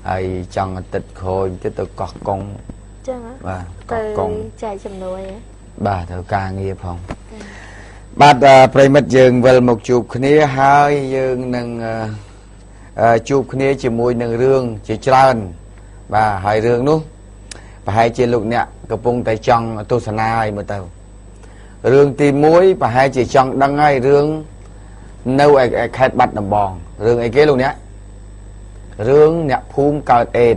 ai chẳng tịch khôi chứ tôi có công chẳng và có công chạy chầm nuôi bà thợ ca nghiệp không bát prey mất dương về một chụp khné hai dương nâng chụp khné chỉ mùi nâng rương chỉ trơn và hai rương đúng và hai chỉ lục nè cái bông tay trong tu sana ai mà tàu rương tìm muối và hai chỉ trong đăng ngay rương nâu khai bắt đầm bòn rương ấy kế luôn nhé rương nhạc phun cào ệt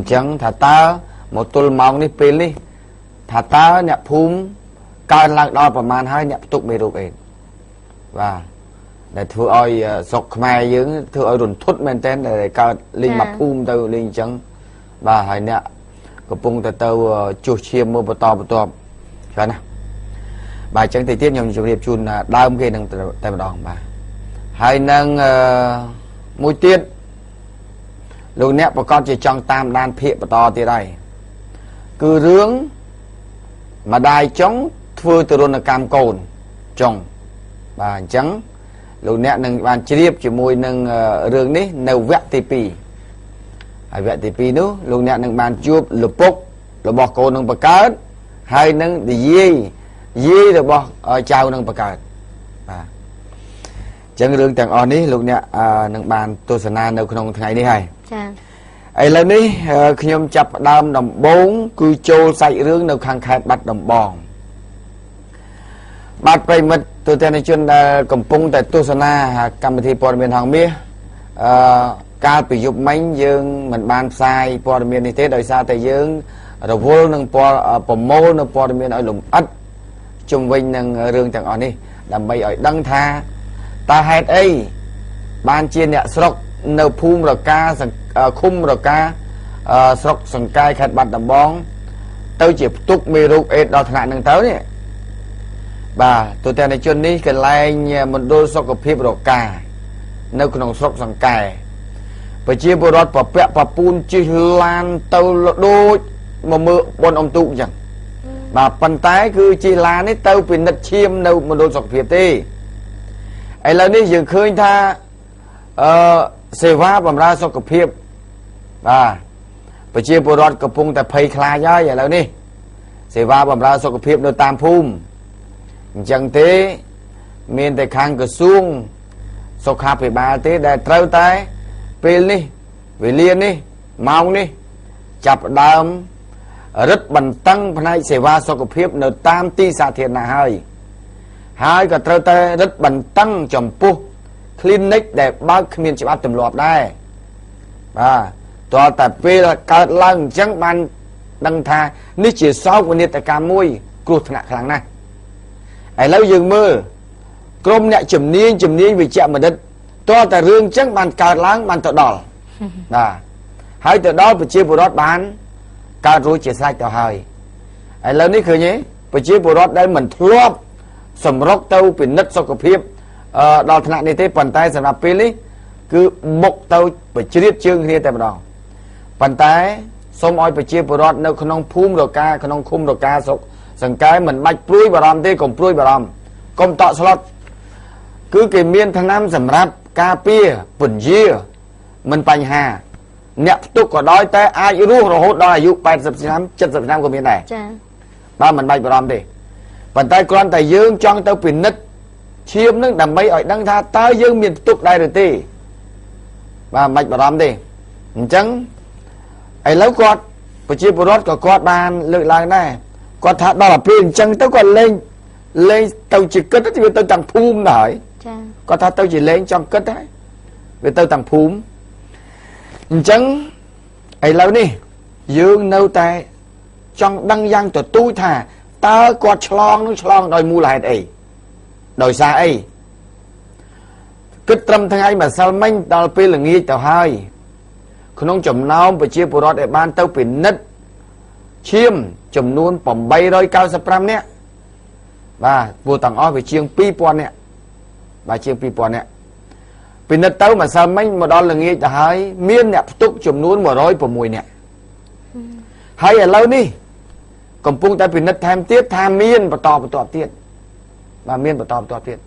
chẳng thà ta một tuần mong đi pin đi thà ta nhạc phun cào lạc đoประมาณ 2 nhạc tục mê rục ệt và để thưa ơi sọc mai dưỡng thưa ơi rùn thút men tên để cào linh mặt phun từ linh chẳng và hai nhạc cái bông từ từ chuột chiêm mua bờ to cho nào bài chẳng thời tiết nhầm chủ điệp chun đau kia nâng tay mà đòn bà hai nâng môi tiết lúc nét bà con chỉ trong tam đan phiệ bà to thì đây cứ rướng mà đai chống thưa từ rôn là cam cồn trồng bà trắng lúc nét nâng bàn chỉ điệp chỉ môi nâng rướng đấy nâu vẹt tì pì vẹt tì pì nữa lúc nét nâng bàn chuột lục bốc lục bọc cồn nâng bà cát hai nâng thì gì được bao chào nâng bạc cát chẳng đường chẳng on đi lúc nè nâng bàn tôi sẽ nan đâu không ngày đi hay ấy lần đi khi nhom chập đam đồng 4 cứ trôi say rương đâu khang khai bắt đồng bòn bắtไปmất tôi tên này chuyên cầm pung tại tôi sẽ na cầm thì port miền hàng mía ca bị dục mánh dương mình ban sai port miền như thế đời xa tại dương rồi vô nâng port mô nâng port miền ở lùng ắt chung vinh nâng rương chẳng on đi làm bay ở đăng tha ta hết ấy ban chiên nhẹ sọc nâu phum rồi ca khum rồi ca sọc sừng cai khát bát đầm bóng tôi chỉ túc mì rục ết đo thằng nâng tới nè bà tôi tên này chuyên đi cái lai một đôi sọc của phim rồi ca nâu con sọc sừng cai và chia bồ đọt và pẹ và pun chi lan tàu đôi mà mưa bọn ông tụ chẳng bà phần tái cứ chi lan ấy tàu vì nật chiêm nâu một đôi sọc phiệp đi ấy là đi dừng khơi tha xe va bầm ra sọc của phiệp và chia bồ đọt của pung tại phây khai giá vậy là đi xe va bầm ra sọc của phiệp nơi tam phum chẳng thế miền tại khang cửa xuông sọc hạp về ba thế để trâu tay pin đi về liên đi mong đi chập đam rất bần tăng phần này sẽ va so của phiếp nơi tam ti xạ thiệt là hai cái trâu tay rất bần tăng chồng pu clinic để bác miền chịu áp tầm lọp đây và tòa tại vì là cả lần chẳng ban đăng tha ní chỉ sau của nhiệt tại cả môi cột nặng kháng này ấy lâu dừng mưa crom nhẹ chùm niên vì chạm mà đất to tại rương chẳng bàn cào láng bàn tọt đỏ hai từ đó phải chia bồ đót bán cao rồi chia sai tàu hơi ấy lớn đấy khởi nhé phải chia bồ đót đây mình thua sầm róc tàu bị nứt sau cuộc phim đào thằng này thế bàn tay sầm nạp pin ấy cứ mộc tàu phải chia chương kia tại đó bàn tay xong oi phải chia bồ đót đâu không phum rồi ca không khum rồi ca sọc sừng cái mình bạch pruy bà ram thế còn pruy bà ram công tọ slot cứ cái miên thằng nam sầm rap ca pia bẩn dưa mình bành hà nẹp tục có đói tới ai rú rồi hốt đó là dụ 80 năm 70 năm của miền này ba mình bạch bà ram đi bàn tay con tay dương trong tao pin nứt chiêm nước đầm bay ở đăng tha tới dương miền tục đây rồi tì ba bạch bà ram đi chẳng ấy lâu con và chia bồ có con bàn lợi lại này con thà đó là pin chẳng tao còn lên tao chỉ cất thì tao chẳng phum nổi con thà tao chỉ lên trong cất đấy vì tao chẳng phum chẳng ấy lâu đi dương nâu tay trong đăng giang tụi tôi thà ta có chlong đòi mua lại ấy đòi xa ấy kết tâm thằng ấy mà sao manh tao pin là nghi tao hai không chồng nào và chia bồ để ban tao pin nứt chiêm chồng luôn bỏng bay rồi cao sập ram nè và vô tầng o về chiêng pi pon nè và chiêng pi pon nè pin nứt tao mà sao manh mà đó là nghi tao hai miên nè túc chồng luôn mà rồi bỏng mùi nè hay ở lâu đi còn pung ta pin nứt tham tiết tham miên và tọt tiết và miên và tọt tiết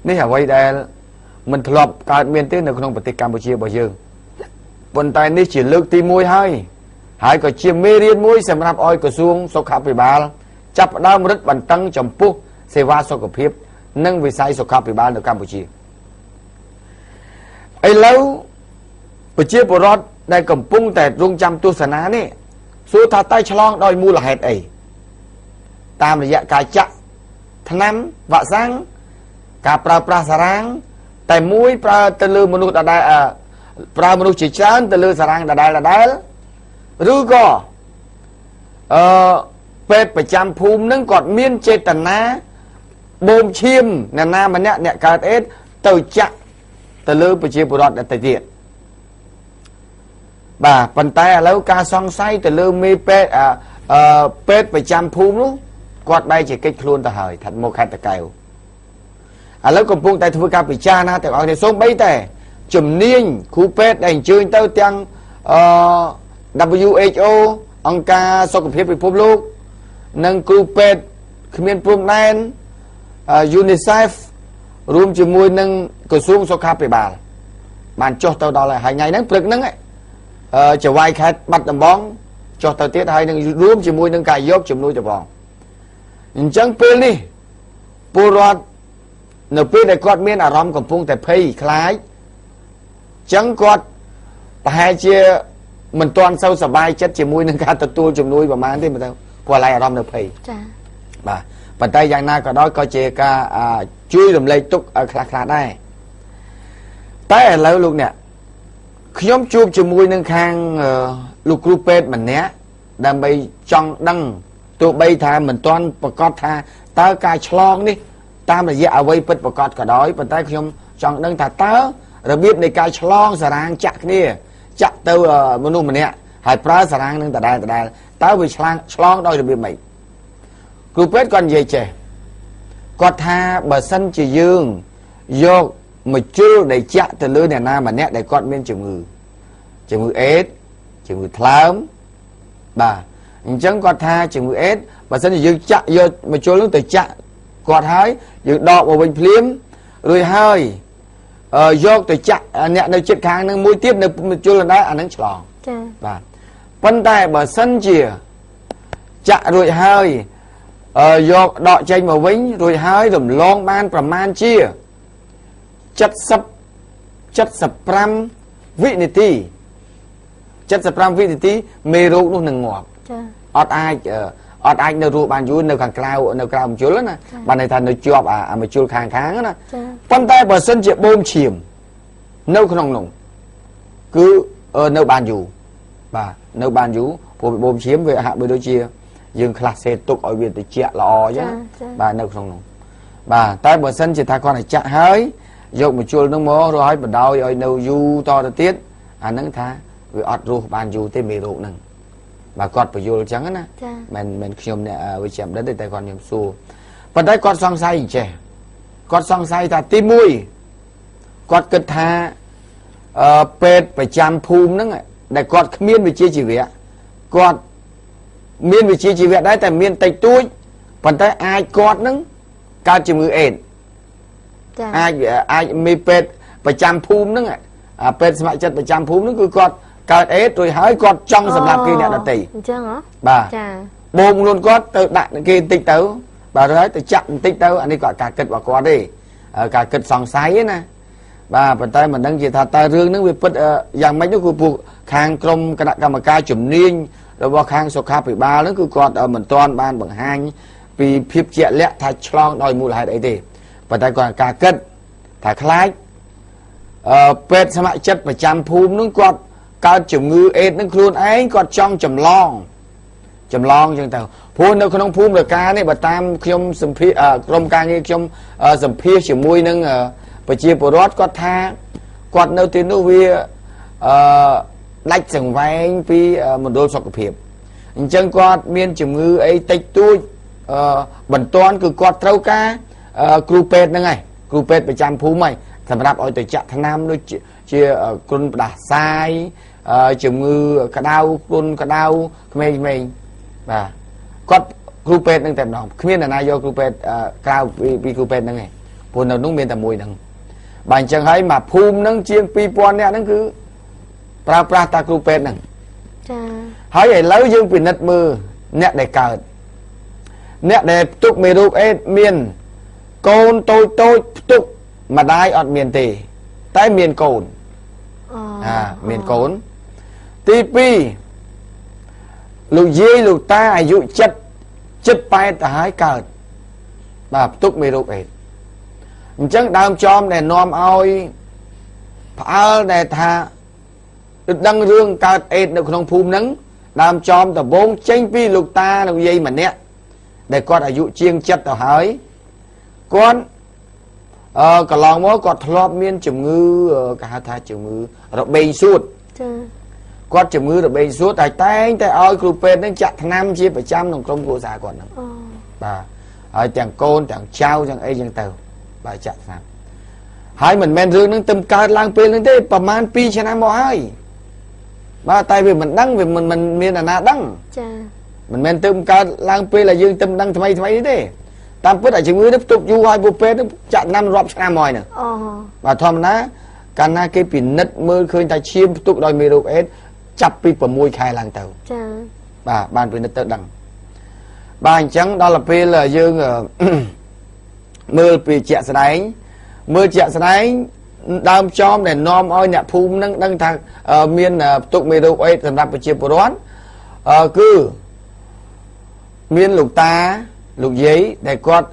นี่หาไว้ได้มันทลบการเมียนเต้นในขนมปฏิกรรมบูชีบ่dương ប៉ុន្តែនេះជាលើកទី1ហើយក៏ជាមេរៀនមួយសម្រាប់ឲ្យក្រសួងសុខាភិបាលចាប់ផ្ដើមរឹតបន្តឹងចំពោះសេវាសុខភាពនិងវិស័យសុខាភិបាលនៅកម្ពុជាឥឡូវប្រជាពលរដ្ឋដែលកំពុងតែរងចាំទស្សនានេះសួរថាតើឆ្លងដោយមូលហេតុអីតាមរយៈការចាក់ថ្នាំវ៉ាក់សាំងការប្រើប្រាស់សារ៉ាងតែមួយប្រើទៅលើមនុស្សដដែលប្រើមនុស្សជាច្រើនទៅលើសារ៉ាងដដែលឬក៏ពេទ្យប្រចាំភូមិនឹងគាត់មានចេតនាបូមឈាមអ្នកណាម្នាក់អ្នកកើតអេដទៅចាក់ទៅលើប្រជាពលរដ្ឋទៅទៀតបាទប៉ុន្តែឥឡូវការសង្ស័យទៅលើមេពេទ្យពេទ្យប្រចាំភូមិនោះគាត់បែរជាកិច្ចខ្លួនទៅហើយថាមកខេត្តតាកែវឥឡូវកំពុងតែធ្វើការពិចារណាទាំងអស់គ្នាសូម្បីតែជំនាញគ្រូពេទ្យដែលអញ្ជើញទៅទាំងWHO អង្គការសុខភាពពិភពលោកនិងគ្រូពេទ្យគ្មានព្រំដែនUNICEF រួមជាមួយនឹងក្រសួងសុខាភិបាលបានចុះទៅដល់ហើយថ្ងៃហ្នឹងព្រឹកហ្នឹងចៅហ្វាយខេត្តបាត់ដំបងចុះទៅទៀតហើយនឹងរួមជាមួយនឹងការយកជំនួយទៅផងអញ្ចឹងពេលនេះពលរដ្ឋនៅពេលដែលគាត់មានអារម្មណ៍កំពុងតែភ័យខ្លាចអញ្ចឹងគាត់ប្រហែលជាមិនទាន់សូវសប្បាយចិត្តជាមួយនឹងការទទួលជំនួយប្រហែលទេមើលទៅព្រោះអារម្មណ៍នៅភ័យចា៎បាទប៉ុន្តែយ៉ាងណាក៏ដោយក៏ជាការជួយរំលែកទុក្ខខ្លះដែរតែឥឡូវលោកអ្នកខ្ញុំជួបជាមួយនឹងខាងលោកគ្រូពេទ្យម្នាក់ដើម្បីចង់ដឹងទោះបីថាមិនទាន់ប្រកាសថាតើការឆ្លងនេះតាមរយៈអ្វីពិតប្រកបក៏ដោយប៉ុន្តែខ្ញុំចង់ដឹងថាតើរបៀបនៃការឆ្លងសារ៉ាងចាក់គ្នាចាក់ទៅមនុស្សម្នាក់ហើយប្រើសារ៉ាងនឹងដដែលតើវាឆ្លងដោយរបៀបម៉េចគ្រូពេទ្យគាត់និយាយចេះគាត់ថាបើសិនជាយើងយកមកជុលដែលចាក់ទៅលើអ្នកណាម្នាក់ដែលគាត់មានជំងឺអេដជំងឺថ្លើមបាទអញ្ចឹងគាត់ថាជំងឺអេដបើសិនជាយើងចាក់យកមកជុលនឹងទៅចាក់គាត់ហើយយើងដកមកវិញភ្លាមរួចហើយយកទៅចាក់អ្នកនៅជិតខាងនឹងមួយទៀតនៅជុលដែរអានឹងឆ្លងចា៎បាទប៉ុន្តែបើសិនជាចាក់រួចហើយយកដកចេញមកវិញរួចហើយរំលងបានប្រមាណជា75វិនាទី75វិនាទីមេរោគនោះនឹងងាប់ចា៎អត់អាចនៅរស់បានយូរនៅខាងក្រៅមជុលណាបានន័យថានៅជាប់អាមជុលខាងណាប៉ុន្តែបើសិនជាបូមឈាមនៅក្នុងនោះគឺនៅបានយូរបាទនៅបានយូរព្រោះបូមឈាមវាហាក់ដូចជាយើងខ្លះសេទុកឲ្យវាត្រជាក់ល្អអញ្ចឹងបាទនៅក្នុងនោះបាទតែបើសិនជាថាគាត់ឲ្យចាក់ហើយយកមជុលនឹងមករហូតបណ្ដោយឲ្យនៅយូរតទៅទៀតអានឹងថាវាអត់រស់បានយូរទេមេរោគហ្នឹងបាទគាត់បញ្យល់អញ្ចឹងណាមិនខ្ញុំអ្នកវិជ្ជាបណ្ឌិតទេតែគាត់ខ្ញុំសួរប៉ុន្តែគាត់សង្ស័យអញ្ចេះគាត់សង្ស័យថាទី1គាត់គិតថាពេទ្យប្រចាំភូមិហ្នឹងដែលគាត់គ្មានវិជ្ជាជីវៈគាត់មានវិជ្ជាជីវៈដែរតែមានតិចតួចប៉ុន្តែអាចគាត់នឹងកើតជំងឺអេដអាចមានពេទ្យប្រចាំភូមិហ្នឹងពេទ្យស្ម័គ្រចិត្តប្រចាំភូមិហ្នឹងគឺគាត់កើតអេដរួចហើយគាត់ចង់សម្រាប់គេអ្នកដទៃអញ្ចឹងហ៎បាទចាបូមខ្លួនគាត់ទៅដាក់គេបន្តិចទៅបាទហើយទៅចាក់បន្តិចទៅអានេះគាត់ការគិតរបស់គាត់ទេការគិតសង្ស័យណាបាទប៉ុន្តែមិនដឹងជាថាតើរឿងហ្នឹងវាពិតយ៉ាងម៉េចនោះគឺពួកខាងក្រុមគណៈកម្មការជំនាញរបស់ខាងសុខាភិបាលហ្នឹងគឺគាត់មិនទាន់បានបង្ហាញពីភាពជាក់លាក់ថាឆ្លងដោយមូលហេតុអីទេប៉ុន្តែគាត់ការគិតថាខ្លាចពេទ្យស្ម័គ្រចិត្តប្រចាំភូមិហ្នឹងគាត់កើតជំងឺអេដនឹងខ្លួនឯងគាត់ចង់ចម្លងអញ្ចឹងទៅព្រោះនៅក្នុងភូមិរកានេះបើតាមខ្ញុំសម្ភាសក្រុមការងារខ្ញុំសម្ភាសជាមួយនឹងប្រជាពលរដ្ឋគាត់ថាគាត់នៅទីនោះវាដាច់សង្វែងពីមណ្ឌលសុខភាពអញ្ចឹងគាត់មានជំងឺអីតិចតួចបន្ទាន់គឺគាត់ត្រូវការគ្រូពេទ្យហ្នឹងហើយគ្រូពេទ្យប្រចាំភូមិហើយសម្រាប់ឲ្យទៅចាក់ថ្នាំដូចជាគ្រុនផ្ដាសាយជំងឺក្តៅគ្រុនក្តៅក្មេងៗបាទគាត់គ្រូពេទ្យនឹងតែម្ដងគ្មានអ្នកណាយកគ្រូពេទ្យក្រៅពីគ្រូពេទ្យហ្នឹងឯងព្រោះនៅនោះមានតែមួយហ្នឹងបាទអញ្ចឹងហើយមកភូមិហ្នឹងជាង 2000 នាក់ហ្នឹងគឺ pra pra ta cú pet nè cha hỏi vậy lấy dương bị nứt mưa nẹt để cào nẹt để tục mì ruột ấy miền côn tôi tục mà đai ọt miền tì tái miền cồn miền cồn tí pi lục dây lục ta ai dụ chất chất bay ta hái cào bà tục mì ruột ấy chẳng đam chom để nom oi phá để tha đăng rương cao ết được không phum nắng đam chom tờ bốn tranh pi lục ta lục dây mà nè để con ở dụ chiêng chất tờ hái con cả lòng mối còn thọp miên chùm ngư cả tha chùm ngư rồi bền suốt con chùm ngư rồi bền suốt tại tay oi crupe nó chặt năm chia 100 đồng công của già còn bà ở chẳng côn chẳng trao chẳng ấy chẳng tàu bà chặt sao hai mình men rương nó tâm cao lang pê lên thếประมาณ pi cho năm hai bà tại vì mình đăng vì mình miền là na đăng mình men tâm cao lang pê là dương tâm đăng thay thế tam phước ở chừng ngư tiếp tục du hai bộ pê nó chặt năm rọp năm mồi nè và thom ná can na cái pin nứt mưa khơi ta chiêm tục đòi mì ruột ếch chập pi bầm môi khai lang tàu bà ban pin nứt tự đăng bà trắng đó là pê là dương mưa pi chẹt sấy mưa chẹt sấy đam chom để nom oi nè phum nâng thằng miền tục mì ruột ếch thành lập chiêm bồ đoán cứ miền lục ta lục giấy để quạt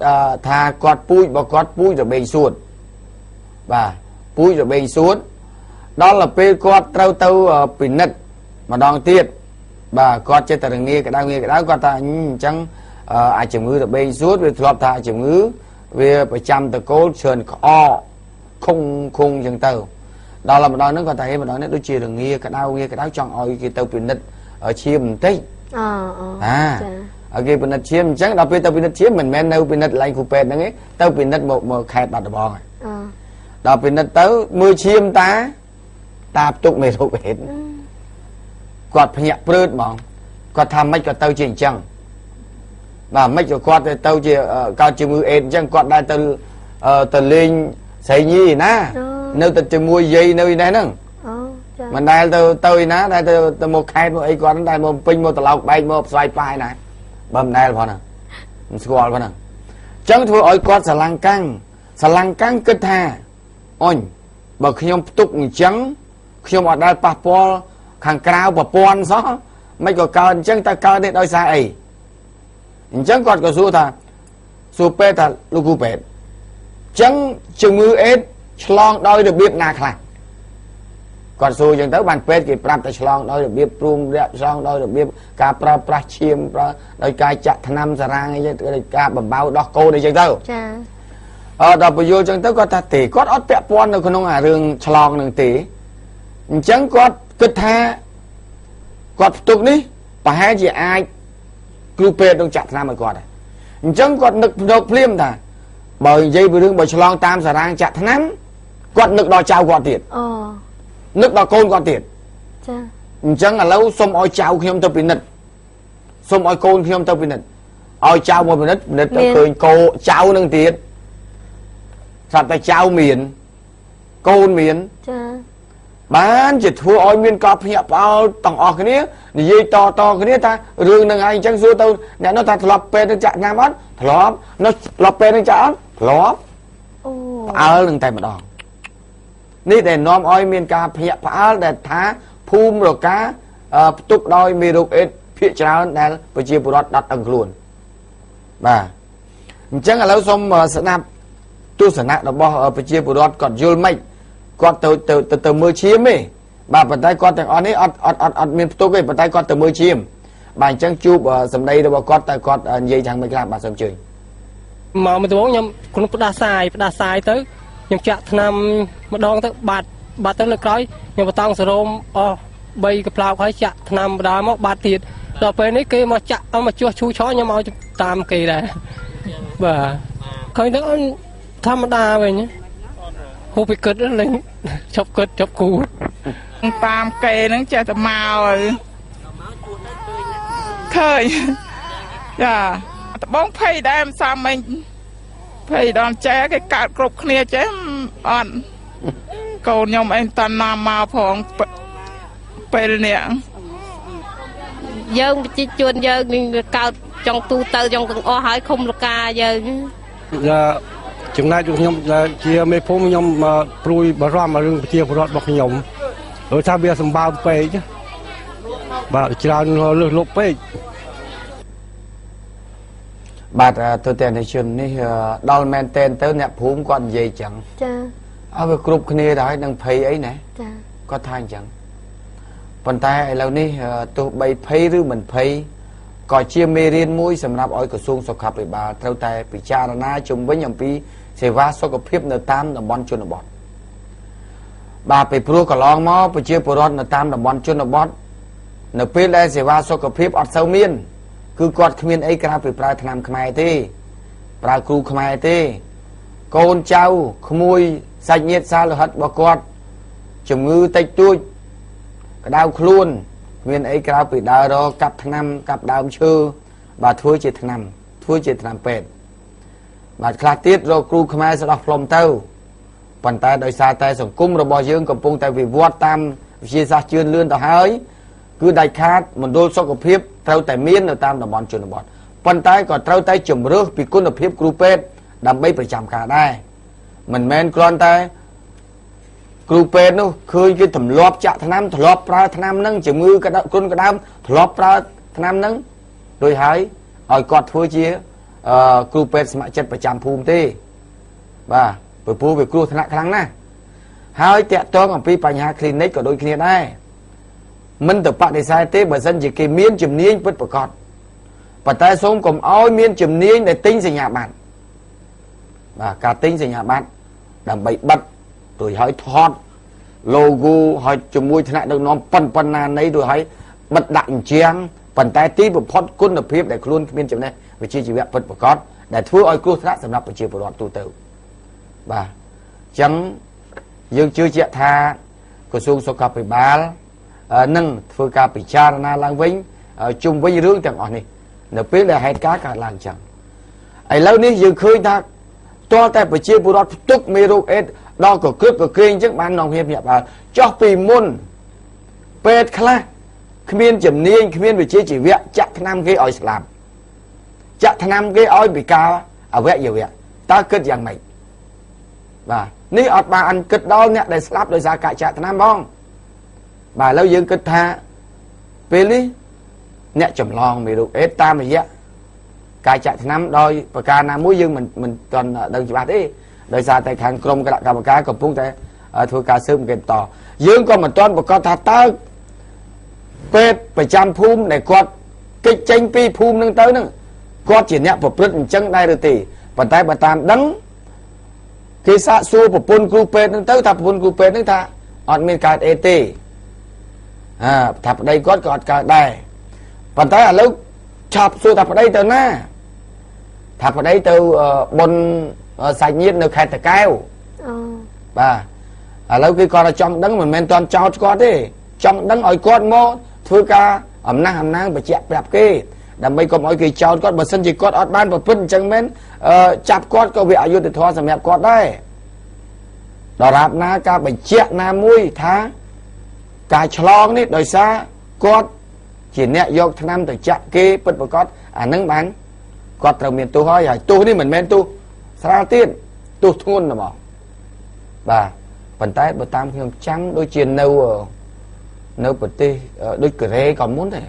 thà quạt pui và quạt pui rồi bền suốt và pui rồi bền suốt đó là pe quạt trâu tâu pin nứt mà đòn tiệt và quạt chơi tờ nghe cái đó quạt ta chẳng ai chịu ngư rồi bền suốt về thọp thà chịu ngư về 100 tờ cố sườn o không chẳng tàu đó là một đòn nó còn thấy mà nói nó đôi chia được nghe cái đó chọn oi cái tàu pin nứt ở chiêm tích ở cái bên chiêm chắc đọc về tàu bên chiêm mình men đâu bên lại cụ pet đấy tàu bên một khai đặt được bò đọc bên tới mưa chiêm ta tạp tục mệt hụt hết quạt nhẹ bớt mỏng quạt tham mấy quạt tàu chỉnh chăng và mấy quạt tàu chỉ cao chiều mưa ên chăng quạt đại từ lên xây nhi ná nơi từ chiều mưa dây nơi này nè mình đây tôi ná đây từ một khai một ấy quạt đây một pin một tàu lọc bay một xoay phai này bầm này là nè squat nè chẳng thua oi quát xà lăng căng kết tha ôi bờ khi nhom tục trắng khi nhom ở đây papo hàng cao papo gió mấy cái cao chẳng ta cao đến đôi sai ấy chẳng còn có số thà số pe thà lugu pe chẳng chừng mưa ếch long đôi được biết na khla còn số chẳng tới bàn pet cái pram ta long đôi được biết prum long đôi được biết cá pra chiêm đôi cá chặt năm giờ ra ngay đôi cá bầm bao đo cô đây chẳng tới đọc vô chẳng tới có ta tỉ có ót pẹ pon đâu không à rừng long đường tỉ chẳng có kết tha có tục đi và hai chị ai cứ pet đâu chặt năm mà còn chẳng có nực liêm thà bởi dây vừa đương bởi long tam giờ ra chặt năm quạt nực đo trao quạt tiền nước đo côn còn tiền chẳng là lâu xông oi trao khi ông tập bị nứt xông oi côn khi ông tập bị nứt oi trao một nứt cười cô trao nâng tiền sao ta trao miền côn miền bán chỉ thua oi miền cọp hiệp ao tổng ở cáiนี้dây to cáiนี้ta rương nâng ai chẳng xua tao nè nó ta lọp pe nó chặt nam ớt lọp nó lọp pe nó chặt lọp ở lưng tay mà đònนี่แต่น้อมอ้อยมีการพยาพาแต่ท้าภูมิหรอกะตุกดอยมีรูปเอ็ดพิจารณาแต่ปัจจุบันดัดอังกฤษบ่าจังแล้วสมสนับตู้สนับเราบอกปัจจุบันก่อนยุลไม่ก่อนเติมมือชิมไหมบ่าปัจจัยก่อนแต่อันนี้อัดมีตุกไอ้ปัจจัยก่อนเติมมือชิมบ่าจังจูบสมัยเราบอกก่อนแต่ก่อนยัยทางไม่กล้าบ่าสมชื่อมามันจะบอกยังคุณปลาทรายtớiยังจะทำมาดองtớiบาดtớiเลยก้อยยังมาตั้งสโลมใบกระเพราเขาจะทำดามบาดติดต่อไปนี้กี่มาจะเอามาช่วยชูช้อนยังมาตามกี่ได้บ่เคยนึกธรรมดาไปเนี่ยหูไปเกิดอะไรชอบเกิดชอบกูตามเกย์นั่งจะมาเคยจ้าแต่บ้องไผ่ได้มันซ้ำมันไผ่ดอนแจ๊กการกรบเคลียแจ๊อ่อนโกนยมเองตอนนามาพอง ពេលនេះ យើងប្រជាជនយើងនឹងកើតចង់ទូទៅចង់ទាំងអស់ហើយឃុំលកាយើង ចំណែកខ្ញុំជាមេភូមិខ្ញុំព្រួយបារម្ភរឿងប្រជាពលរដ្ឋរបស់ខ្ញុំព្រោះថាវាសម្បើមពេកបាទច្រើនលើសលប់ពេក បាទទៅតែនៃជននេះដល់មែនតែនទៅអ្នកភូមិគាត់និយាយចឹង ចា អើវាគ្រប់គ្នាដែរនឹងភ័យអីណា ចា គាត់ថាអញ្ចឹងប៉ុន្តែឥឡូវនេះទោះបីភ័យឬមិនភ័យក៏ជាមេរៀនមួយសម្រាប់ឲ្យក្រសួងសុខាភិបាលត្រូវតែពិចារណាជំវិញអំពីសេវាសុខភាពនៅតាមតំបន់ជនបទបាទពីព្រោះកន្លងមកប្រជាពលរដ្ឋនៅតាមតំបន់ជនបទនៅពេលដែលសេវាសុខភាពអត់សូវមានគឺគាត់គ្មានអីក្រៅពីប្រើថ្នាំខ្មែរទេប្រើគ្រូខ្មែរទេកូនចៅក្មួយសាច់ញាតិសាលហិតរបស់គាត់ជំងឺតិចតួចក្តៅខ្លួនគ្មានអីក្រៅពីដើររកកាប់ថ្នាំកាប់ដើមឈើបាទធ្វើជាថ្នាំពេទ្យបាទខ្លះទៀតរកគ្រូខ្មែរស្ដោះផ្លុំទៅប៉ុន្តែដោយសារតែសង្គមរបស់យើងកំពុងតែវិវត្តតាមវិទ្យាសាស្ត្រជឿនលឿនទៅហើយគឺដាច់ខាតមណ្ឌលសុខភាពត្រូវតែមាននៅតាមតំបន់ជនបទប៉ុន្តែក៏ត្រូវតែជំរឿសពីគុណភាពគ្រូពេទ្យដើម្បីប្រចាំការដែរមិនមែនគ្រាន់តែគ្រូពេទ្យនោះឃើញគេទម្លាប់ចាក់ថ្នាំធ្លាប់ប្រើថ្នាំហ្នឹងជំងឺក្តៅធ្លាប់ប្រើថ្នាំហ្នឹងដោយហើយឲ្យគាត់ធ្វើជាគ្រូពេទ្យស្ម័គ្រចិត្តប្រចាំភូមិទេបាទព្រោះវាគ្រោះថ្នាក់ខ្លាំងណាស់ហើយតាក់ទងអំពីបញ្ហា clinic ក៏ដូចគ្នាដែរមិនទៅបដិសេធទេបើសិនជាគេមានជំនាញពិតប្រាកដប៉ុន្តែសូមកុំឲ្យមានជំនាញដែលទិញសញ្ញាបត្របាទការទិញសញ្ញាបត្រដើម្បីបិទរួចហើយថត logo ហើយជាមួយថ្នាក់ដឹកនាំប៉ុណ្ណាណីរួចហើយបិទដាក់អញ្ចាំងប៉ុន្តែទីបំផុតគុណភាពដែលខ្លួនគ្មានចំណេះវិជ្ជាជីវៈពិតប្រាកដដែលធ្វើឲ្យគ្រោះថ្នាក់សម្រាប់ប្រជាពលរដ្ឋទូទៅបាទអញ្ចឹងយើងជឿជាក់ថាក្រសួងសុខាភិបាលនឹងធ្វើការពិចារណាឡើងវិញជុំវិញរឿងទាំងអស់នេះនៅពេលដែលហេតុការណ៍កើតឡើងអញ្ចឹងឥឡូវនេះយើងឃើញថាតើតែប្រជាពលរដ្ឋផ្ទុកមេរោគអេដដល់ក៏គ្រឹកក៏ក្រែងអញ្ចឹងបាននាំគ្នាភ្ញាក់ផ្អើលចោះពីមុនពេទ្យខ្លះគ្មានជំនាញគ្មានវិជ្ជាជីវៈចាក់ថ្នាំគេឲ្យស្លាប់ចាក់ថ្នាំគេឲ្យពិការអវយវៈតើគិតយ៉ាងម៉េចបាទនេះអត់បានគិតដល់អ្នកដែលស្លាប់ដោយសារការចាក់ថ្នាំផងបាទឥឡូវយើងគិតថាពេលនេះអ្នកចម្លងមេរោគអេដតាមរយៈការចាក់ថ្នាំដោយប្រការណាមួយយើងមិនទាន់ដឹងច្បាស់ទេដោយសារតែខាងក្រុមគណៈកម្មការកំពុងតែធ្វើការស៊ើបអង្កេតបន្តយើងក៏មិនទាន់ប្រកាសថាតើពេទ្យប្រចាំភូមិដែលគាត់គេចចេញពីភូមិនឹងទៅនឹងគាត់ជាអ្នកប្រព្រឹត្តអញ្ចឹងដែរឬទេប៉ុន្តែបើតាមដឹងគេសាកសួរប្រពន្ធគ្រូពេទ្យនឹងទៅថាប្រពន្ធគ្រូពេទ្យនឹងថាអត់មានកើតអេទេថាប្តីគាត់ក៏អត់កើតដែរប៉ុន្តែឥឡូវឆាប់សួរថាប្តីទៅណាថាប្តីទៅបុណ្យសាច់ញាតិនៅខេត្តតាកែវបាទឥឡូវគេគាត់ចង់ដឹងមិនមែនទាន់ចោទគាត់ទេចង់ដឹងឲ្យគាត់មកធ្វើការអំណះអំណាងបញ្ជាក់ប្រាប់គេដើម្បីកុំឲ្យគេចោទគាត់បើសិនជាគាត់អត់បានប្រព្រឹត្តអញ្ចឹងមែនចាប់គាត់ក៏វាអយុត្តិធម៌សម្រាប់គាត់ដែរដរាបណាការបញ្ជាក់ណាមួយថាការឆ្លងនេះដោយសារគាត់ជាអ្នកយកថ្នាំទៅចាក់គេពិតប្រាកដអានឹងបានគាត់ត្រូវមានទោសហើយទោសនេះមិនមែនទោសស្រាលទៀតទោសធ្ងន់ហ្មងបាទប៉ុន្តែបើតាមខ្ញុំចាំដូចជានៅប្រទេសដូចកូរ៉េក៏មុនដែរ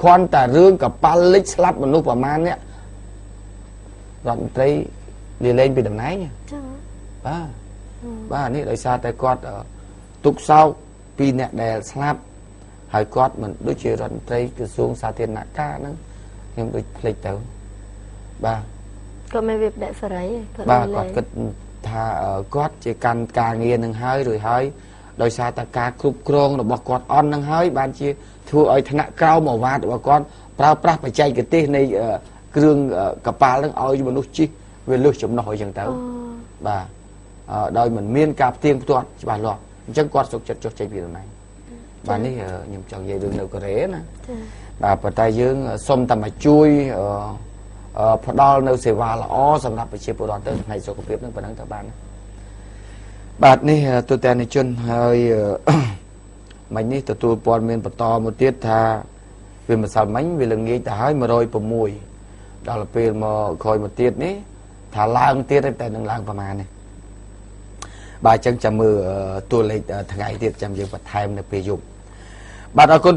គ្រាន់តែរឿងកប៉ាល់លិចស្លាប់មនុស្សប្រមាណនេះរដ្ឋមន្ត្រីលាលែងពីតំណែងចាបាទនេះដោយសារតែគាត់ទុកសោកពីអ្នកដែលស្លាប់ហើយគាត់មិនដូចជារដ្ឋមន្ត្រីក្រសួងសាធារណការហ្នឹងខ្ញុំដូចភ្លេចទៅបាទគាត់មិនវាបដិសេរីបាទគាត់គិតថាគាត់ជាកាន់ការងារនឹងហើយរួចហើយដោយសារតែការគ្រប់គ្រងរបស់គាត់អន់នឹងហើយបានជាធ្វើឲ្យថ្នាក់ក្រោមអាវ៉ាតរបស់គាត់ប្រើប្រាស់បច្ចេកទេសនៃគ្រឿងកប៉ាល់នឹងឲ្យមនុស្សជិះវាលុះចំណុះអីចឹងទៅបាទដោយមិនមានការផ្ទៀងផ្ទាត់ច្បាស់លាស់អញ្ចឹងគាត់សុខចិត្តចុះចេញពីតំណែងបាទនេះខ្ញុំចង់និយាយរឿងនៅកូរ៉េណាបាទប៉ុន្តែយើងសុំតែមកជួយផ្ដល់នៅសេវាល្អសម្រាប់ប្រជាពលរដ្ឋទៅផ្នែកសុខភាពនឹងប៉ុណ្ណឹងទៅបានបាទនេះទូទាំងជនហើយ មិញនេះទទួលព័ត៌មានបន្តមកទៀតថាវាម្សិលមិញវាល្ងាចទៅហើយ106ដល់ពេលមកក្រោយមកទៀតនេះថាឡើងទៀតតែនឹងឡើងប្រមាណនេះបាទអញ្ចឹងចាំមើលតួលេខថ្ងៃទៀតចាំយើងបន្ថែមនៅពេលយប់បាទអរគុណ